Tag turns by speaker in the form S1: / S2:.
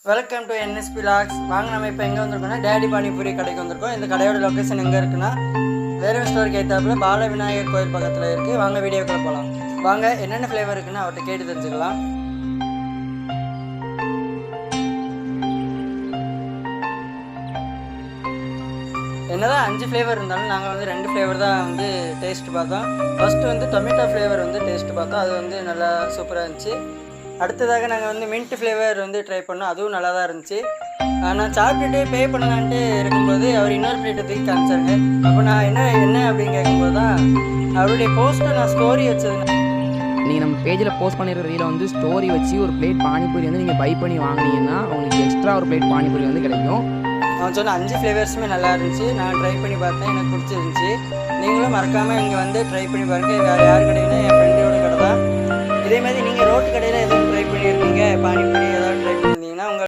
S1: Welcome to NSP lakhs. வாங்க நம்ம இப்போ எங்கே வந்திருக்கோம்னா டேடி பானிபூரி கடைக்கு வந்திருக்கோம். இந்த கடையோட லொக்கேஷன் எங்கே இருக்குன்னா வேலூர் ஸ்டோருக்கு ஏற்றாப்புல பால விநாயகர் கோயில் பக்கத்தில் இருக்குது. வாங்க வீடியோக்குள்ளே போகலாம். வாங்க என்னென்ன ஃப்ளேவர் இருக்குன்னு அவர்கிட்ட கேட்டு தெரிஞ்சுக்கலாம். என்னதான் 5 ஃப்ளேவர் இருந்தாலும் நாங்கள் வந்து 2 ஃப்ளேவர் தான் வந்து டேஸ்ட் பார்த்தோம். ஃபஸ்ட்டு வந்து டொமேட்டோ ஃப்ளேவர் வந்து டேஸ்ட் பார்த்தோம். அது வந்து நல்லா சூப்பராக இருந்துச்சு. அடுத்ததாக நாங்கள் வந்து மின்ட் ஃப்ளேவர் வந்து ட்ரை பண்ணோம். அதுவும் நல்லா தான் இருந்துச்சு. நான் சாப்பிட்டுட்டு பே பண்ணலான்ட்டு இருக்கும்போது அவர் இன்னொரு பிளேட்டை தூக்கி காமிச்சாருங்க. அப்போ நான் என்ன அப்படின்னு கேட்கும்போது தான் அவருடைய போஸ்ட்டை நான் ஸ்டோரி வச்சது.
S2: நீங்கள் நம்ம பேஜில் போஸ்ட் பண்ணியிருக்கிற ரீல வந்து ஸ்டோரி வச்சு ஒரு பிளேட் பானிபூரி வந்து நீங்கள் பை பண்ணி வாங்கினீங்கன்னா உங்களுக்கு எக்ஸ்ட்ரா ஒரு பிளேட் பானிபூரி வந்து கிடைக்கும்.
S1: அவன் சொன்ன 5 ஃப்ளேவர்ஸுமே நல்லா இருந்துச்சு. நான் ட்ரை பண்ணி பார்த்தேன், எனக்கு பிடிச்சிருந்துச்சி. நீங்களும் மறக்காமல் இங்கே வந்து ட்ரை பண்ணி பாருங்கள். வேறு யார் கடையினா என் ஃப்ரெண்டோட கடை தான். இதே மாதிரி நீங்கள் ரோட்டு கடையில் எதுவும் ட்ரை பண்ணியிருக்கீங்க, பானிபூரி ஏதாவது ட்ரை